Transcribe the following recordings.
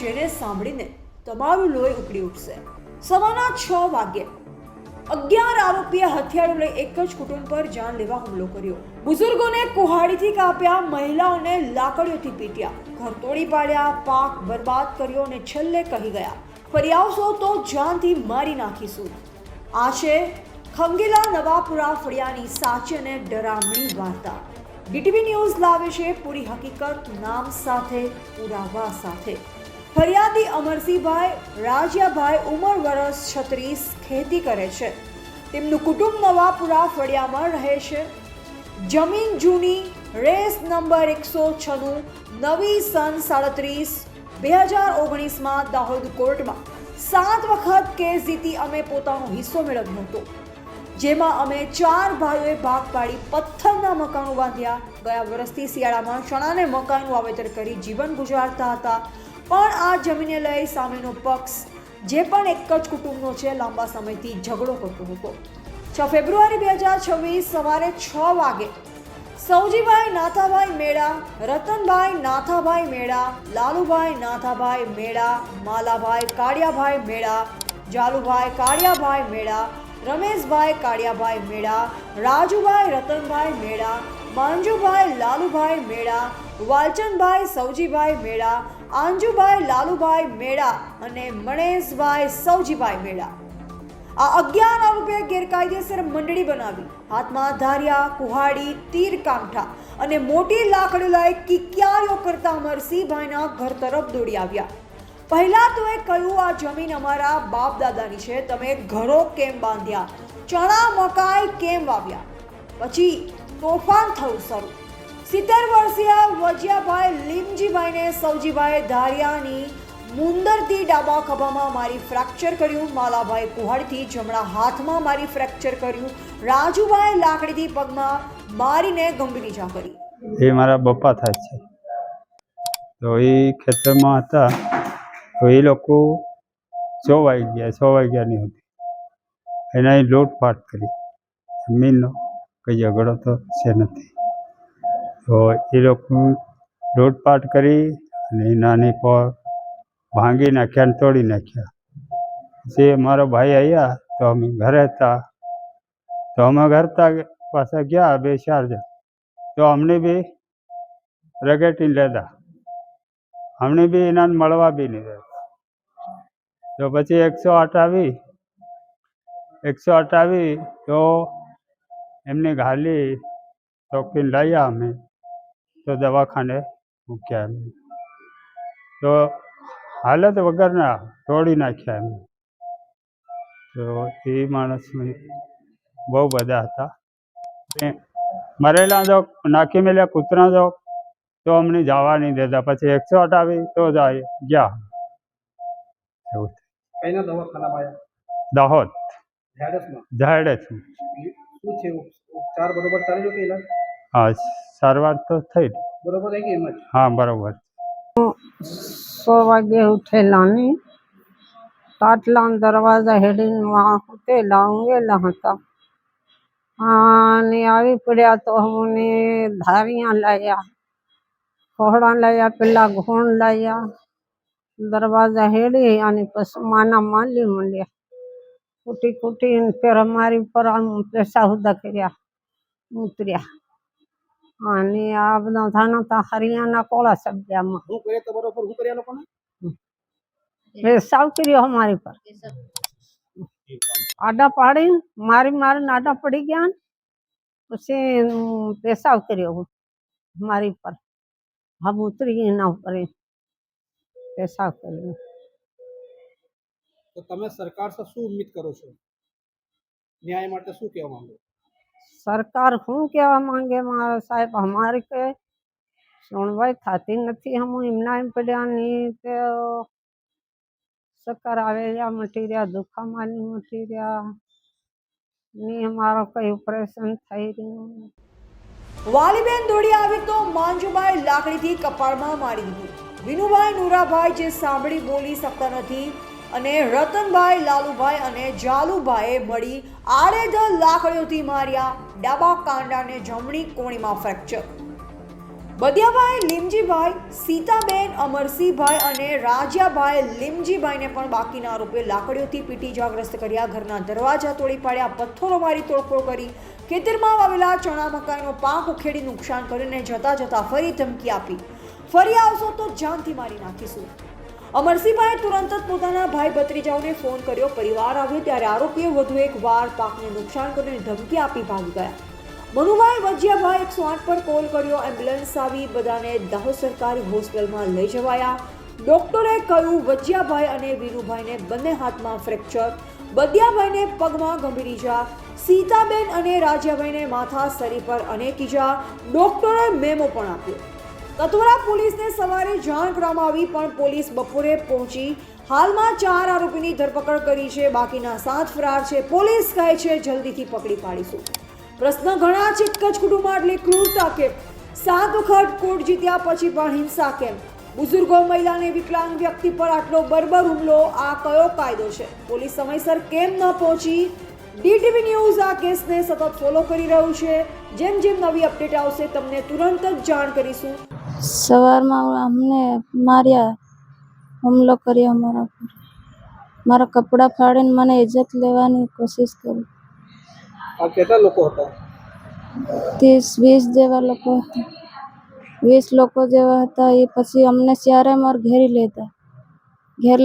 જેને સાંભળીને તમારું લોહી ઉકળી ઉઠશે। સવારના 6 વાગ્યે 11 આરોપીએ હથિયારો લઈ એક જ કુટુંબ પર જાનલેવા હુમલો કર્યો। બુઝુર્ગોને કુહાડીથી કાપ્યા, મહિલાઓને લાકડીઓથી પીટ્યા, ઘર તોડી પાડ્યા, પાક બરબાદ કર્યો અને છેલ્લે કહી ગયા, ફરી આવશો તો જાનથી મારી નાખીશું। આ છે ખંગેલા નવાપુરા ફળિયાની સાચી અને ડરામણી વાર્તા। ડીટીવી ન્યૂઝ લાવે છે પૂરી હકીકત, નામ સાથે, પુરાવા સાથે। ફરિયાદી અમરસિંહભાઈ રાજ્યાભાઈ, ઉંમર વર્ષ 36, ખેતી કરે છે। તેમનું કુટુંબ નવાપુરા ફળિયામાં રહે છે। જમીન જૂની, રેસ નંબર 196, નવી સન 37, 2019માં દાહોદ કોર્ટમાં 7 વખત કેસ જીતી અમે પોતાનો હિસ્સો મેળવ્યો હતો, જેમાં અમે 4 ભાઈઓએ ભાગ પાડી પથ્થરના મકાનો બાંધ્યા। ગયા વર્ષથી શિયાળામાં ચણાને મકાઈનું વાવેતર કરી જીવન ગુજારતા હતા, પણ આ જમીનને લઈ સામેનો પક્ષ, જે પણ એક જ કુટુંબનો છે, લાંબા સમયથી ઝઘડો કરતો હતો। 6 ફેબ્રુઆરી 2026 સવારે 6 વાગે સૌજીભાઈ નાથાભાઈ મેળા, રતનભાઈ નાથાભાઈ મેળા, લાલુભાઈ નાથાભાઈ મેળા, માલાભાઈ કાળિયાભાઈ મેળા, જાલુભાઈ કાળિયાભાઈ મેળા, રમેશભાઈ કાળિયાભાઈ મેળા, રાજુભાઈ રતનભાઈ મેળા, માંજુભાઈ લાલુભાઈ મેળા, વાલચંદભાઈ સૌજીભાઈ મેળા, આંજુભાઈ લાલુભાઈ મેળા અને મણેશભાઈ સૌજીભાઈ મેળા। આ 11 આરોપીએ ગેરકાયદેસર મંડળી બનાવી, હાથમાં ધારિયા, કુહાડી, તીર કામઠા અને મોટી લાકડી લઈ કિક્યારીઓ કરતા અમરસિંહભાઈના ઘર તરફ દોડી આવ્યા। પહેલા તો એ કહ્યું, આ જમીન અમારા બાપ દાદાની છે, તમે ઘરો કેમ બાંધ્યા, ચણા મકાઈ કેમ વાવ્યા? પછી તોફાન થયું શરૂ। 70 વર્ષીય વજિયાભાઈ લીમજીભાઈને સૌજીભાઈ ધારિયાની મુંદરથી ડાબા ખભામાં મારી ફ્રેક્ચર કર્યું, માલાભાઈ કુહાડીથી જમણા હાથમાં મારી ફ્રેક્ચર કર્યું, રાજુભાઈ લાકડીથી પગમાં મારીને ગંભીર ઈજા કરી। એ મારા પપ્પા થાય છે, તો એ ખેતરમાં હતા, તો એ લોકો 100 વાગ્યાની હતી, એના લૂંટફાટ કરી જમીનનો કંઈ ઝઘડો તો છે નથી, તો એ લોકો લૂંટફાટ કરી અને નાની પર ભાંગી નાખ્યા અને તોડી નાખ્યા। પછી મારો ભાઈ આવ્યા, તો અમે ઘરે હતા, તો અમે ઘર પાછા ગયા 2-4 જણ, તો અમને બી રગેટી લેતા, અમને બી એના મળવા બી નહીં રહેતા। તો પછી 108 આવી તો એમને ગાલી ચોકીને લાવ્યા અમે, તો દવાખાને મૂક્યા એમને, તો હાલત વગરના તોડી નાખ્યા એમને। તો એ માણસ બહુ બધા હતા, મરેલા જો નાખી મેલ્યા કૂતરા જો, તો અમને જવા નહીં દેતા। પછી 108 આવી તો ગયા। એવું કઈના દવાખાનામાં આવ્યા? દાહોદ ઝાયડસમાં શું છે? ઉપચાર બરોબર ચાલી રહ્યો કે ઇલાજ? હા, સારવાર તો થઈ બરોબર है कि एम? हाँ बराबर। 100 વાગે ઉઠેલા ને તાટલા દરવાજા હેડીને વहाँ ઉઠેલા ઊંઘેલા હતા, અને આવી પડ્યા તો અમને ધારિયા લાયા, કોહડા લાયા, પેલા ઘોણ લાયા, દરવાજા હેડી અને પછી માના માલી માંડ્યા, કૂટીને ફેર અમારી પર આમ પેસા હુદા કર્યા, ઉતર્યા, અને આ બધા ધાણા હરિયાના કોળા સબ્જામાં હું કરે તો બરોબર હું કર્યા લોકોને પેશાબ કર્યો અમારી પર, આડા પાડીને મારીને આડા પડી ગયા, પછી પેશાબ કર્યો મારી પર, હમ ઉતરી એના ઉપર પેશાબ કર્યો। તો તમે સરકાર से શું ઉમ્મીદ કરો છો? ન્યાય માટે શું કહેવા માંગો? સરકાર શું કહેવા માંગે મારા સાહેબ, અમારી કે સુણવાઈ થતી નથી, हम એમના એમ પડ્યા નહીં, તે ચક્કર આવે રહ્યા, મટી રહ્યા, દુખામાની મટી રહ્યા, નહીં અમારો કઈ ઓપરેશન થઈ રહ્યું। વાલીબેન દોડી આવી તો માંજુભાઈ લાકડીથી કપાળમાં મારી દીધું। વિનુભાઈ નુરાભાઈ, જે સાંભળી બોલી શકતા નથી, અને રતનભાઈ લાલુભાઈ અને જાલુભાઈએ મળી આડેધડ લાકડીઓથી માર્યા, ડાબા કાંડાને જમણી કોણીમાં ફ્રેક્ચર। બદિયાભાઈ લીમજીભાઈ, સીતાબેન અમરસિંહભાઈ અને રાજાભાઈ લીમજીભાઈને પણ બાકીના આરોપીએ લાકડીઓથી પીટી ઇજાગ્રસ્ત કર્યા. ઘરના દરવાજા તોડી પાડ્યા, પથ્થરો મારી તોડફોડ કરી, ખેતરમાં વાવેલા ચણા મકાઈનો પાક ઉખેડી નુકસાન કરીને જતા ફરી ધમકી આપી, ફરી આવશો તો જાનથી મારી નાખીશું. અમરસિંહભાઈએ તુરંત જ પોતાના ભાઈ ભત્રીજાઓને ફોન કર્યો. પરિવાર આવ્યો ત્યારે આરોપીએ વધુ એક વાર પાકને નુકસાન કરીને ધમકી આપી ભાગી ગયા. મનુભાઈ વજિયાભાઈ 108 પર કોલ કર્યો. એમ્બ્યુલન્સ આવી, બધાને દાહોદ સરકારી હોસ્પિટલમાં લઈ જવાયા. ડોક્ટરે કહ્યું વજિયાભાઈ અને વીરુભાઈને બંને હાથમાં ફ્રેક્ચર, બદિયાભાઈને પગમાં ગંભીર ઈજા, સીતાબેન અને રાજાભાઈને માથા, શરીર પર અનેક ઈજા. ડોક્ટરે મેમો પણ આપ્યો. કતોરા પોલીસને સવારે જાણ કરવામાં આવી, પણ પોલીસ બપોરે પહોંચી. હાલમાં 4 આરોપીની ધરપકડ કરી છે, બાકીના 7 ફરાર છે. પોલીસ કહે છે જલ્દીથી પકડી પાડીશું. પ્રશ્ન ઘણા છે, એક જ કુટુંબમાં આટલી ક્રૂરતા કેમ? 7 વખત કોર્ટ જીત્યા પછી પણ હિંસા કેમ? બુઝુર્ગો, મહિલાને વિકલાંગ વ્યક્તિ પર આટલો બર્બર હુમલો, આ કયો કાયદો છે? પોલીસ સમયસર કેમ ન પહોંચી? DTV ન્યૂઝ આ કેસને સતત ફોલો કરી રહ્યું છે. જેમ જેમ નવી અપડેટ આવશે તમને તુરંત જ જાણ કરીશું. સવારમાં અમને માર્યા, હુમલો કર્યો અમારા પર, મારા કપડાં ફાડીને મને ઇજ્જત લેવાની કોશિશ કરી. આ કેટલા લોકો હતા? 30-20 જેવા લોકો હતા. 20 લોકો જેવા હતા. એ પછી અમને ચારે માર ઘેર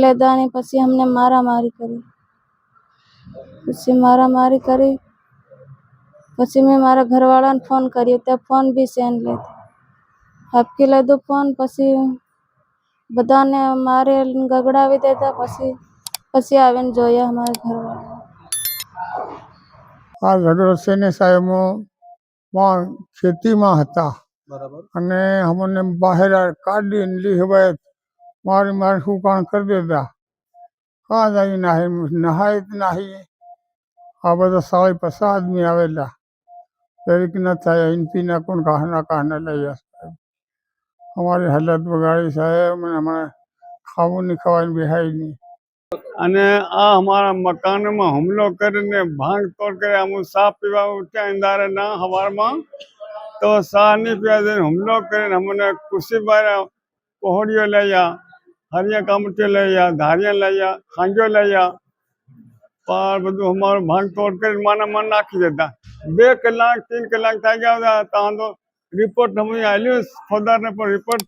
લેતા અને પછી અમને મારામારી કરી. પછી મેં મારા ઘરવાળાને ફોન કર્યો, ત્યાં ફોન બી સેન લેતા આપકી લીધો ફોન. પછી બધાને મારે ગગડાવી દેતા. પછી આવીને જોયા અમારા ઘરવાળા. આ ઝઘડો છે ને સાહેબ, ખેતીમાં હતા બરાબર. અને અમને બહાર કાઢીને લીહવાય મારી શું કામ કરી દેતા. કાં જાય નહાય જ નહીં. આ બધા 5 આદમી આવેલા, દરેક ન થાય એનપીના કોણ કાહના લઈ સાહેબ. અમારી હાલત બગાડી સાહેબ. હમણાં ખાવું નહીં, ખવાય બેહાય નહીં. અને આ અમારા મકાનમાં હુમલો કરીને ભાંગ તોડ કરી અમુક ચા પીવા ઉઠ્યા અંધારે ના સવારમાં, તો ચા નહીં પીવા દઈને હુમલો કરીને અમને કુશીબાઈ કોહડીઓ લઈ ગયા, હરિયા કામટી લઈ ગયા, ધારિયા લઈ ગયા, ખાંજો લઈ ગયા. પણ બધું અમારું ભાંગ તોડ કરીને માનામાં નાખી દેતા. 2 કલાક 3 કલાક થઈ ગયા હતા. ત્યાં તો રિપોર્ટ અમે આલ્યું ફોજદારને, પણ રિપોર્ટ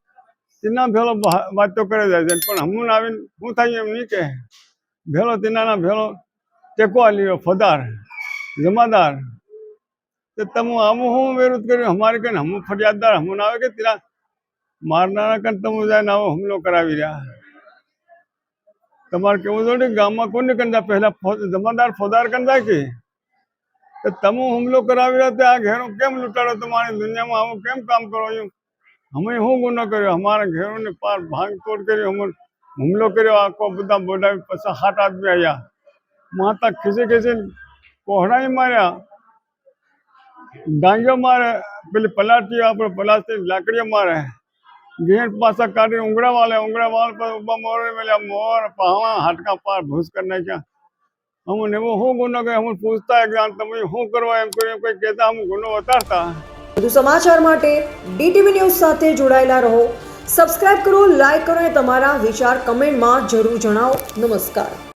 તેના ભેળો વાતો કરે જાય છે. પણ હમણાં આવીને શું થાય એમ નહીં કહે. ભેળો તેના ભેળો ટેકો આલ્યો ફોજદાર જમાદાર. તો તમે આવું શું વિરોધ કર્યું અમારે કહીને હમ ફરિયાદદાર હમું આવે કે તેના મારનારા કને તમે જાય આવો હુમલો કરાવી રહ્યા. તમારે કેવું જોડે ગામમાં કોને કંદા પહેલા જમાદાર ફોજદાર કંદા કે તમે હુમલો કરાવી રહ્યા. તો આ ઘેરો કેમ લૂંટાડો? તમારી દુનિયામાં આવું કેમ કામ કરો? અમે શું ગુનો કર્યો? અમારા ઘેરોને પાર ભાંગ તોડ કર્યો, હુમલો કર્યો, આખો બધા બોલાવી. પછી 7 આદમી આવ્યા, માતા ખીચી કોહડાઈ માર્યા, ડાંગીઓ મારે, પેલી પલાટી આપણે પલાસ્ટી લાકડીઓ મારે, ઘેર પાછા કાઢીને ઉંગળા વાળે પર ઉભા મોરે મેલ્યા, મોર પહાવા હાડકા પાર ભૂસ કરી નાખ્યા. અમને એવો શું ગુનો કર્યો? અમે પૂછતા તમે શું કરવા એમ કર્યું, કોઈ કહેતા અમે ગુનો ઉતારતા. વધુ સમાચાર માટે DTV ન્યૂઝ સાથે જોડાયેલા રહો. સબસ્ક્રાઇબ કરો, લાઇક કરો અને તમારા વિચાર કમેન્ટમાં જરૂર જણાવો. નમસ્કાર.